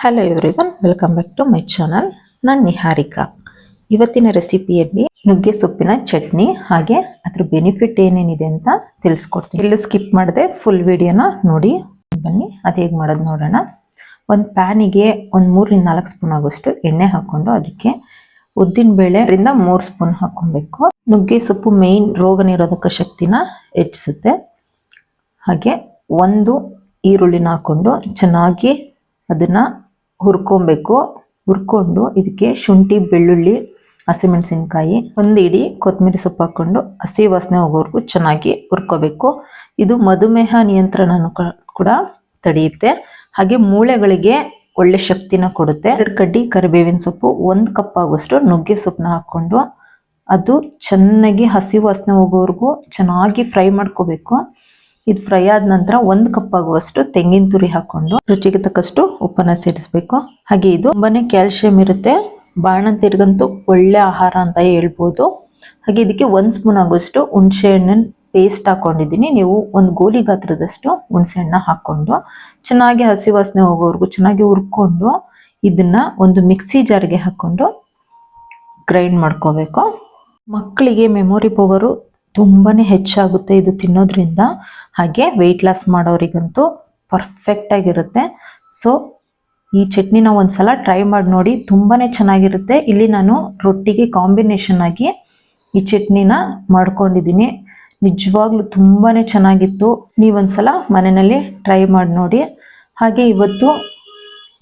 Hello everyone, welcome back to my channel. ನಾನು ನಿಹಾರಿಕಾ. ಇವತ್ತಿನ ರೆಸಿಪಿಯಲ್ಲಿ ನುಗ್ಗೆ ಸೊಪ್ಪಿನ ಚಟ್ನಿ ಹಾಗೆ ಅದ್ರ ಬೆನಿಫಿಟ್ ಏನೇನಿದೆ ಅಂತ ತಿಳಿಸ್ಕೊಡ್ತೀನಿ. ಎಲ್ಲೂ ಸ್ಕಿಪ್ ಮಾಡದೆ ಫುಲ್ ವಿಡಿಯೋನ ನೋಡಿ. ಬನ್ನಿ ಅದು ಹೇಗೆ ಮಾಡೋದು ನೋಡೋಣ. ಒಂದು ಪ್ಯಾನಿಗೆ ಒಂದು 3ರಿಂದ 4 ಸ್ಪೂನ್ ಆಗೋಷ್ಟು ಎಣ್ಣೆ ಹಾಕ್ಕೊಂಡು ಅದಕ್ಕೆ ಉದ್ದಿನಬೇಳೆ 3 ಸ್ಪೂನ್ ಹಾಕ್ಕೊಬೇಕು. ನುಗ್ಗೆ ಸೊಪ್ಪು ಮೇನ್ ರೋಗ ನಿರೋಧಕ ಶಕ್ತಿನ ಹೆಚ್ಚಿಸುತ್ತೆ. ಹಾಗೆ ಒಂದು ಈರುಳ್ಳಿನ ಹಾಕ್ಕೊಂಡು ಚೆನ್ನಾಗಿ ಅದನ್ನ ಹುರ್ಕೊಬೇಕು. ಹುರ್ಕೊಂಡು ಇದಕ್ಕೆ ಶುಂಠಿ, ಬೆಳ್ಳುಳ್ಳಿ, ಹಸಿಮೆಣಸಿನಕಾಯಿ, ಒಂದು ಇಡೀ ಕೊತ್ತಂಬರಿ ಸೊಪ್ಪು ಹಾಕ್ಕೊಂಡು ಹಸಿ ವಾಸನೆ ಹೋಗೋವರೆಗೂ ಚೆನ್ನಾಗಿ ಹುರ್ಕೋಬೇಕು. ಇದು ಮಧುಮೇಹ ನಿಯಂತ್ರಣನೂ ಕೂಡ ತಡೆಯುತ್ತೆ. ಹಾಗೆ ಮೂಳೆಗಳಿಗೆ ಒಳ್ಳೆ ಶಕ್ತಿನ ಕೊಡುತ್ತೆ. 2 ಕಡ್ಡಿ ಕರಿಬೇವಿನ ಸೊಪ್ಪು, 1 ಕಪ್ ಆಗುವಷ್ಟು ನುಗ್ಗೆ ಸೊಪ್ಪನ್ನ ಹಾಕ್ಕೊಂಡು ಅದು ಚೆನ್ನಾಗಿ ಹಸಿ ವಾಸನೆ ಹೋಗೋವರೆಗೂ ಚೆನ್ನಾಗಿ ಫ್ರೈ ಮಾಡ್ಕೋಬೇಕು. ಇದು ಫ್ರೈ ಆದ ನಂತರ 1 ಕಪ್ ಆಗುವಷ್ಟು ತೆಂಗಿನ ತುರಿ ಹಾಕೊಂಡು ರುಚಿಗೆ ತಕ್ಕಷ್ಟು ಉಪ್ಪನ್ನ ಸೇರಿಸಬೇಕು. ಹಾಗೆ ಇದು ತುಂಬಾನೇ ಕ್ಯಾಲ್ಸಿಯಂ ಇರುತ್ತೆ. ಬಾಣಂತಿಯರಿಗಂತೂ ಒಳ್ಳೆ ಆಹಾರ ಅಂತ ಹೇಳ್ಬೋದು. ಹಾಗೆ ಇದಕ್ಕೆ 1 ಸ್ಪೂನ್ ಆಗುವಷ್ಟು ಹುಣಸೆ ಹಣ್ಣಿನ ಪೇಸ್ಟ್ ಹಾಕೊಂಡಿದ್ದೀನಿ. ನೀವು ಒಂದು ಗೋಲಿ ಗಾತ್ರದಷ್ಟು ಹುಣಸೆ ಹಣ್ಣ ಹಾಕೊಂಡು ಚೆನ್ನಾಗಿ ಹಸಿ ವಾಸನೆ ಹೋಗೋವರೆಗೂ ಚೆನ್ನಾಗಿ ಹುರ್ಕೊಂಡು ಇದನ್ನ ಒಂದು ಮಿಕ್ಸಿ ಜಾರ್ಗೆ ಹಾಕೊಂಡು ಗ್ರೈಂಡ್ ಮಾಡ್ಕೋಬೇಕು. ಮಕ್ಕಳಿಗೆ ಮೆಮೊರಿ ಪವರು ತುಂಬಾನೇ ಹೆಚ್ಚಾಗುತ್ತೆ ಇದು ತಿನ್ನೋದ್ರಿಂದ. ಹಾಗೆ ವೆಯ್ಟ್ ಲಾಸ್ ಮಾಡೋರಿಗಂತೂ ಪರ್ಫೆಕ್ಟ್ ಆಗಿರುತ್ತೆ. ಸೊ ಈ ಚಟ್ನಿನ ಒಂದ್ಸಲ ಟ್ರೈ ಮಾಡಿ ನೋಡಿ, ತುಂಬಾನೇ ಚೆನ್ನಾಗಿರುತ್ತೆ. ಇಲ್ಲಿ ನಾನು ರೊಟ್ಟಿಗೆ ಕಾಂಬಿನೇಷನ್ ಆಗಿ ಈ ಚಟ್ನಿನ ಮಾಡ್ಕೊಂಡಿದ್ದೀನಿ. ನಿಜವಾಗ್ಲೂ ತುಂಬಾನೇ ಚೆನ್ನಾಗಿತ್ತು. ನೀವೊಂದ್ಸಲ ಮನೆಯಲ್ಲಿ ಟ್ರೈ ಮಾಡಿ ನೋಡಿ. ಹಾಗೆ ಇವತ್ತು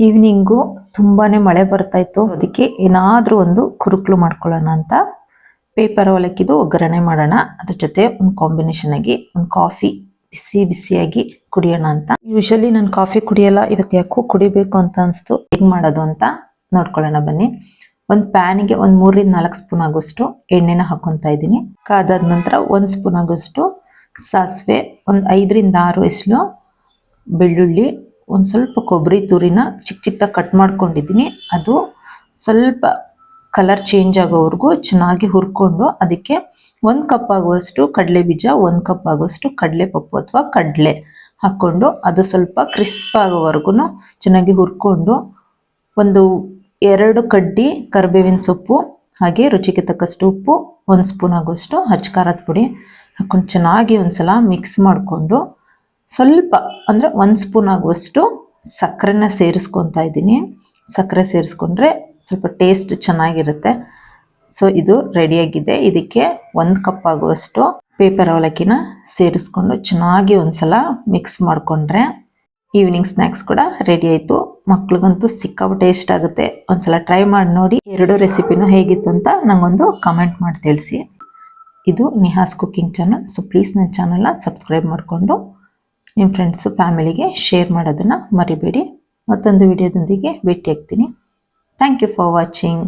ಈವ್ನಿಂಗು ತುಂಬಾನೇ ಮಳೆ ಬರ್ತಾ ಇತ್ತು. ಅದಕ್ಕೆ ಏನಾದರೂ ಒಂದು ಕುರುಕ್ಲು ಮಾಡ್ಕೊಳ್ಳೋಣ ಅಂತ ಪೇಪರ್ ಅವಲಕ್ಕಿದು ಒಗ್ಗರಣೆ ಮಾಡೋಣ. ಅದ್ರ ಜೊತೆ ಒಂದು ಕಾಂಬಿನೇಷನ್ ಆಗಿ ಒಂದು ಕಾಫಿ ಬಿಸಿಯಾಗಿ ಕುಡಿಯೋಣ ಅಂತ. ಯೂಶಲಿ ನಾನು ಕಾಫಿ ಕುಡಿಯಲ್ಲ, ಇವತ್ತು ಯಾಕೋ ಕುಡಿಬೇಕು ಅಂತ ಅನಿಸ್ತು. ಹೇಗೆ ಮಾಡೋದು ಅಂತ ನೋಡ್ಕೊಳ್ಳೋಣ ಬನ್ನಿ. ಒಂದು ಪ್ಯಾನಿಗೆ ಒಂದು 3ರಿಂದ 4 ಸ್ಪೂನ್ ಆಗೋಷ್ಟು ಎಣ್ಣೆನ ಹಾಕ್ಕೊತಾ ಇದ್ದೀನಿ. ಕಾದಾದ ನಂತರ 1 ಸ್ಪೂನ್ ಆಗೋಷ್ಟು ಸಾಸಿವೆ, ಒಂದು 5ರಿಂದ 6 ಎಸಳು ಬೆಳ್ಳುಳ್ಳಿ, ಒಂದು ಸ್ವಲ್ಪ ಕೊಬ್ಬರಿ ತುರಿನ ಚಿಕ್ಕದಾಗಿ ಕಟ್ ಮಾಡ್ಕೊಂಡಿದ್ದೀನಿ. ಅದು ಸ್ವಲ್ಪ ಕಲರ್ ಚೇಂಜ್ ಆಗೋವರೆಗೂ ಚೆನ್ನಾಗಿ ಹುರ್ಕೊಂಡು ಅದಕ್ಕೆ 1 ಕಪ್ ಆಗುವಷ್ಟು ಕಡಲೆ ಬೀಜ, 1 ಕಪ್ ಆಗುವಷ್ಟು ಕಡಲೆ ಪಪ್ಪು ಅಥವಾ ಕಡಲೆ ಹಾಕ್ಕೊಂಡು ಅದು ಸ್ವಲ್ಪ ಕ್ರಿಸ್ಪ್ ಆಗೋವರೆಗೂ ಚೆನ್ನಾಗಿ ಹುರ್ಕೊಂಡು ಒಂದು 2 ಕಡ್ಡಿ ಕರಿಬೇವಿನ ಸೊಪ್ಪು, ಹಾಗೆ ರುಚಿಗೆ ತಕ್ಕಷ್ಟು ಉಪ್ಪು, 1 ಸ್ಪೂನ್ ಆಗುವಷ್ಟು ಖಾರದ ಪುಡಿ ಹಾಕ್ಕೊಂಡು ಚೆನ್ನಾಗಿ ಒಂದ್ಸಲ ಮಿಕ್ಸ್ ಮಾಡಿಕೊಂಡು ಸ್ವಲ್ಪ ಅಂದರೆ 1 ಸ್ಪೂನ್ ಆಗುವಷ್ಟು ಸಕ್ಕರೆನ ಸೇರಿಸ್ಕೊತಾ ಇದ್ದೀನಿ. ಸಕ್ಕರೆ ಸೇರಿಸ್ಕೊಂಡ್ರೆ ಸ್ವಲ್ಪ ಟೇಸ್ಟ್ ಚೆನ್ನಾಗಿರುತ್ತೆ. ಸೊ ಇದು ರೆಡಿಯಾಗಿದೆ. ಇದಕ್ಕೆ 1 ಕಪ್ ಆಗುವಷ್ಟು ಪೇಪರ್ ಅವಲಕ್ಕಿನ ಸೇರಿಸ್ಕೊಂಡು ಚೆನ್ನಾಗಿ ಒಂದ್ಸಲ ಮಿಕ್ಸ್ ಮಾಡಿಕೊಂಡ್ರೆ ಈವ್ನಿಂಗ್ ಸ್ನ್ಯಾಕ್ಸ್ ಕೂಡ ರೆಡಿ ಆಯಿತು. ಮಕ್ಳಿಗಂತೂ ಸಿಕ್ಕಾಪಟ್ಟೆ ಟೇಸ್ಟ್ ಆಗುತ್ತೆ. ಒಂದ್ಸಲ ಟ್ರೈ ಮಾಡಿ ನೋಡಿ. 2 ರೆಸಿಪಿನೂ ಹೇಗಿತ್ತು ಅಂತ ನಂಗೊಂದು ಕಮೆಂಟ್ ಮಾಡಿ ತಿಳಿಸಿ. ಇದು Nihas cooking channel. So please ನನ್ನ ಚಾನಲ್ನ ಸಬ್ಸ್ಕ್ರೈಬ್ ಮಾಡಿಕೊಂಡು ನಿಮ್ಮ ಫ್ರೆಂಡ್ಸು ಫ್ಯಾಮಿಲಿಗೆ ಶೇರ್ ಮಾಡೋದನ್ನು ಮರಿಬೇಡಿ. ಮತ್ತೊಂದು ವಿಡಿಯೋದೊಂದಿಗೆ ಭೇಟಿ ಆಗ್ತೀನಿ. Thank you for watching.